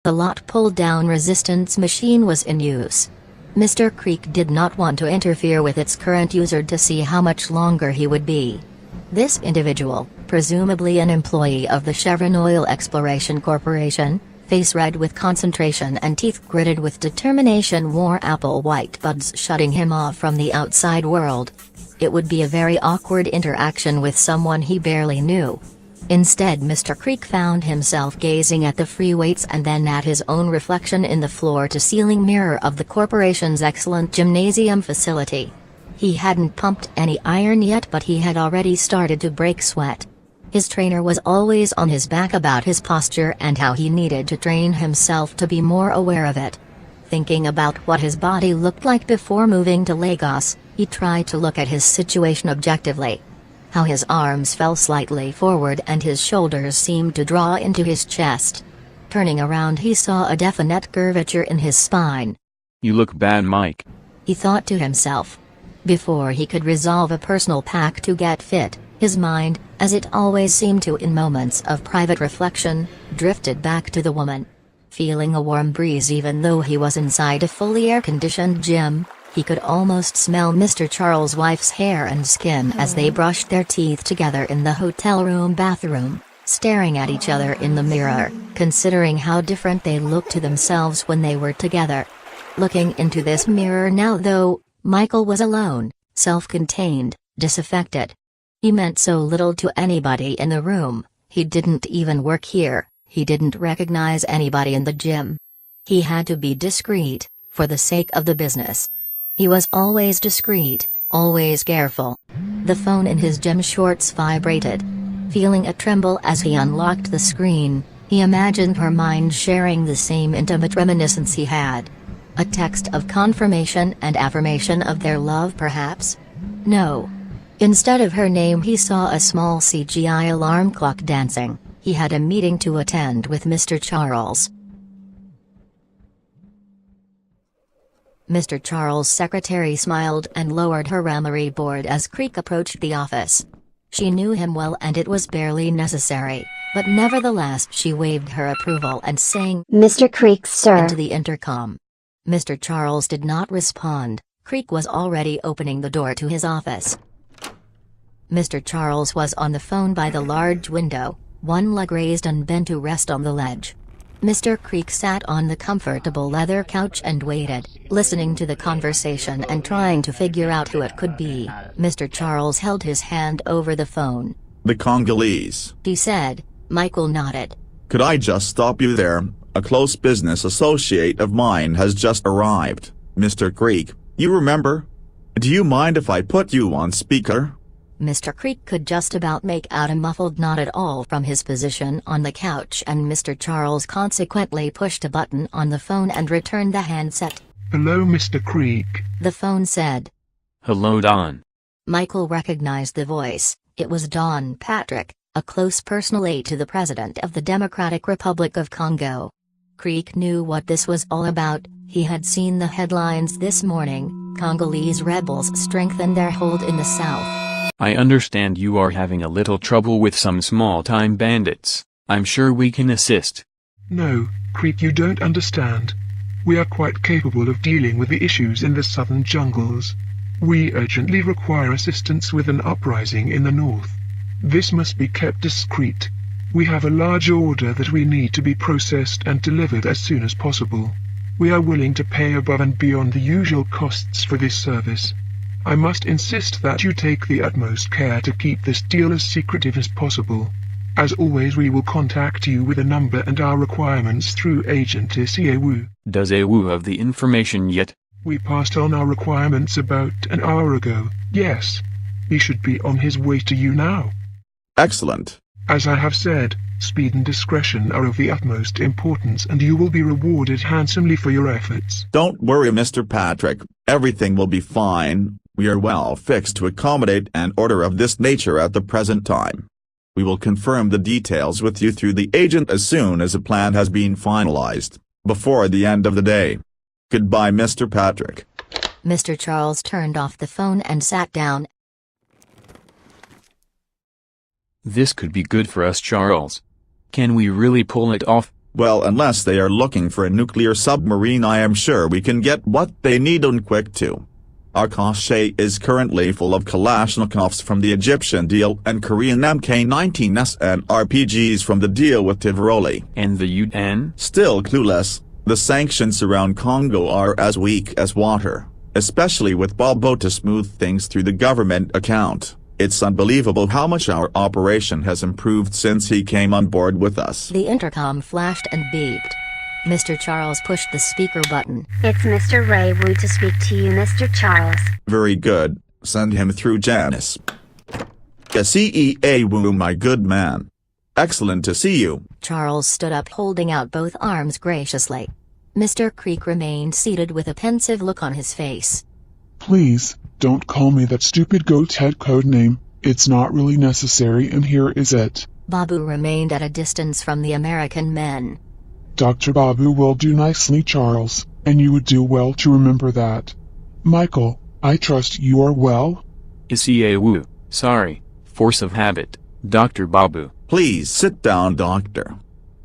The lot pull-down resistance machine was in use. Mr. Creek did not want to interfere with its current user to see how much longer he would be. This individual, presumably an employee of the Chevron Oil Exploration Corporation, face red with concentration and teeth gritted with determination, wore apple white buds shutting him off from the outside world. It would be a very awkward interaction with someone he barely knew. Instead, Mr. Creek found himself gazing at the free weights and then at his own reflection in the floor-to-ceiling mirror of the corporation's excellent gymnasium facility. He hadn't pumped any iron yet, but he had already started to break sweat. His trainer was always on his back about his posture and how he needed to train himself to be more aware of it. Thinking about what his body looked like before moving to Lagos, he tried to look at his situation objectively. How his arms fell slightly forward and his shoulders seemed to draw into his chest. Turning around, he saw a definite curvature in his spine. "You look bad, Mike," he thought to himself. Before he could resolve a personal pact to get fit, his mind, as it always seemed to in moments of private reflection, drifted back to the woman. Feeling a warm breeze even though he was inside a fully air-conditioned gym, he could almost smell Mr. Charles' wife's hair and skin as they brushed their teeth together in the hotel room bathroom, staring at each other in the mirror, considering how different they looked to themselves when they were together. Looking into this mirror now, though, Michael was alone, self-contained, disaffected. He meant so little to anybody in the room. He didn't even work here, he didn't recognize anybody in the gym. He had to be discreet, for the sake of the business. He was always discreet, always careful. The phone in his gym shorts vibrated. Feeling a tremble as he unlocked the screen, he imagined her mind sharing the same intimate reminiscence he had. A text of confirmation and affirmation of their love, perhaps? No. Instead of her name, he saw a small CGI alarm clock dancing. He had a meeting to attend with Mr. Charles. Mr. Charles' secretary smiled and lowered her memory board as Creek approached the office. She knew him well and it was barely necessary, but nevertheless she waved her approval and sang, "Mr. Creek, sir," into the intercom. Mr. Charles did not respond. Creek was already opening the door to his office. Mr. Charles was on the phone by the large window, one leg raised and bent to rest on the ledge. Mr. Creek sat on the comfortable leather couch and waited, listening to the conversation and trying to figure out who it could be. Mr. Charles held his hand over the phone. "The Congolese," he said. Michael nodded. "Could I just stop you there? A close business associate of mine has just arrived. Mr. Creek, you remember? Do you mind if I put you on speaker?" Mr. Creek could just about make out a muffled nod at all from his position on the couch, and Mr. Charles consequently pushed a button on the phone and returned the handset. "Hello, Mr. Creek," the phone said. "Hello, Don." Michael recognized the voice. It was Don Patrick, a close personal aide to the President of the Democratic Republic of Congo. Creek knew what this was all about. He had seen the headlines this morning. Congolese rebels strengthen their hold in the south. "I understand you are having a little trouble with some small-time bandits. I'm sure we can assist." "No, Creek, you don't understand. We are quite capable of dealing with the issues in the southern jungles. We urgently require assistance with an uprising in the north. This must be kept discreet. We have a large order that we need to be processed and delivered as soon as possible. We are willing to pay above and beyond the usual costs for this service. I must insist that you take the utmost care to keep this deal as secretive as possible. As always, we will contact you with a number and our requirements through Agent Isiewu." "Does Ewu have the information yet?" "We passed on our requirements about an hour ago, yes. He should be on his way to you now." "Excellent." "As I have said, speed and discretion are of the utmost importance and you will be rewarded handsomely for your efforts." "Don't worry, Mr. Patrick, everything will be fine. We are well fixed to accommodate an order of this nature at the present time. We will confirm the details with you through the agent as soon as a plan has been finalized, before the end of the day. Goodbye, Mr. Patrick." Mr. Charles turned off the phone and sat down. "This could be good for us, Charles. Can we really pull it off? Well, unless they are looking for a nuclear submarine, I am sure we can get what they need on quick too. Our cache is currently full of Kalashnikovs from the Egyptian deal and Korean Mk-19s and RPGs from the deal with Tivoli. And the UN? Still clueless. The sanctions around Congo are as weak as water, especially with Bobo to smooth things through the government account. It's unbelievable how much our operation has improved since he came on board with us. The intercom flashed and beeped. Mr. Charles pushed the speaker button. It's Mr. Ray Wu to speak to you, Mr. Charles. Very good, send him through, Janice. SEA Wu, my good man. Excellent to see you. Charles stood up, holding out both arms graciously. Mr. Creek remained seated with a pensive look on his face. Please, don't call me that stupid goat-head code name. It's not really necessary, and here is it. Babu remained at a distance from the American men. Dr. Babu will do nicely, Charles, and you would do well to remember that. Michael, I trust you are well? SEA Wu, sorry, force of habit, Dr. Babu. Please sit down, doctor.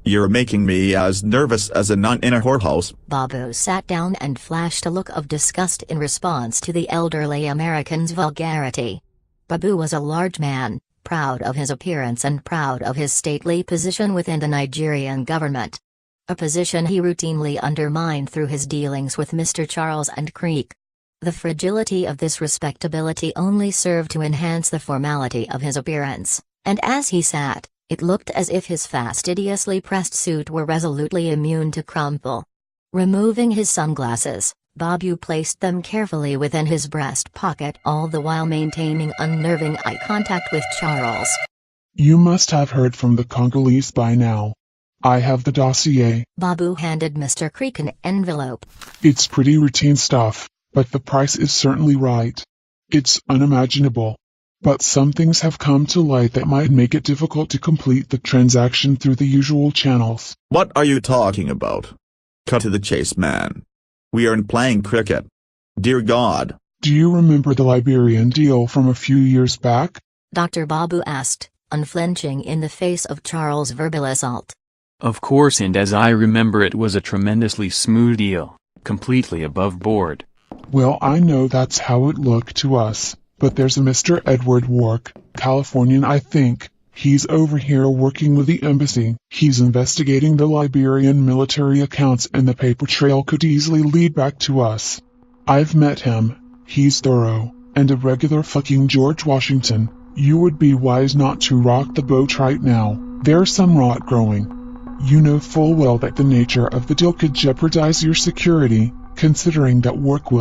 You're making me as nervous as a nun in a whorehouse. Babu sat down and flashed a look of disgust in response to the elderly American's vulgarity. Babu was a large man, proud of his appearance and proud of his stately position within the Nigerian government. A position he routinely undermined through his dealings with Mr. Charles and Creek. The fragility of this respectability only served to enhance the formality of his appearance, and as he sat, it looked as if his fastidiously pressed suit were resolutely immune to crumple. Removing his sunglasses, Babu placed them carefully within his breast pocket, all the while maintaining unnerving eye contact with Charles. You must have heard from the Congolese by now. I have the dossier. Babu handed Mr. Creek an envelope. It's pretty routine stuff, but the price is certainly right. It's unimaginable. But some things have come to light that might make it difficult to complete the transaction through the usual channels. What are you talking about? Cut to the chase, man. We aren't playing cricket. Dear God. Do you remember the Liberian deal from a few years back? Dr. Babu asked, unflinching in the face of Charles' verbal assault. Of course, and as I remember, it was a tremendously smooth deal, completely above board. Well, I know that's how it looked to us, but there's a Mr. Edward Wark, Californian I think. He's over here working with the embassy. He's investigating the Liberian military accounts, and the paper trail could easily lead back to us. I've met him. He's thorough, and a regular fucking George Washington. You would be wise not to rock the boat right now. There's some rot growing. You know full well that the nature of the deal could jeopardize your security, considering that Wark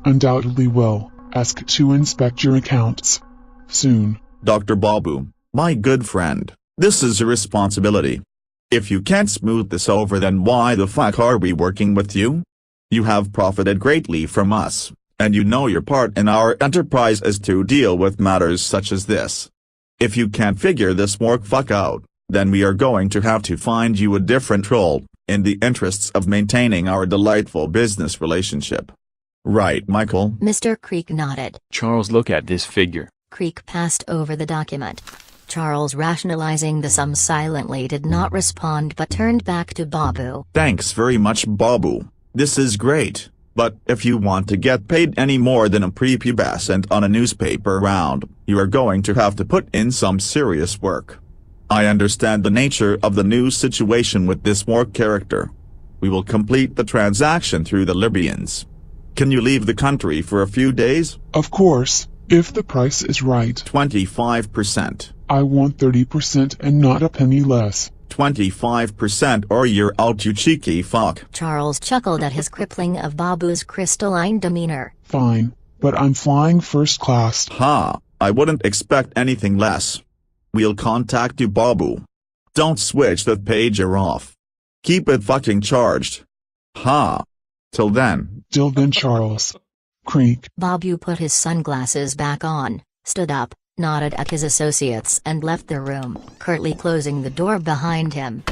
undoubtedly will, ask to inspect your accounts. Soon. Dr. Babu, my good friend, this is a responsibility. If you can't smooth this over, then why the fuck are we working with you? You have profited greatly from us, and you know your part in our enterprise is to deal with matters such as this. If you can't figure this work fuck out, then we are going to have to find you a different role, in the interests of maintaining our delightful business relationship. Right, Michael? Mr. Creek nodded. Charles, look at this figure. Creek passed over the document. Charles, rationalizing the sum silently, did not respond but turned back to Babu. Thanks very much, Babu. This is great, but if you want to get paid any more than a prepubescent on a newspaper round, you are going to have to put in some serious work. I understand the nature of the new situation with this Wark character. We will complete the transaction through the Libyans. Can you leave the country for a few days? Of course, if the price is right. 25%. I want 30% and not a penny less. 25% or you're out, you cheeky fuck. Charles chuckled at his crippling of Babu's crystalline demeanor. Fine, but I'm flying first class. Ha, I wouldn't expect anything less. We'll contact you, Babu. Don't switch that pager off. Keep it fucking charged. Ha. Till then. Till then, Charles. Creek. Babu put his sunglasses back on, stood up, nodded at his associates and left the room, curtly closing the door behind him.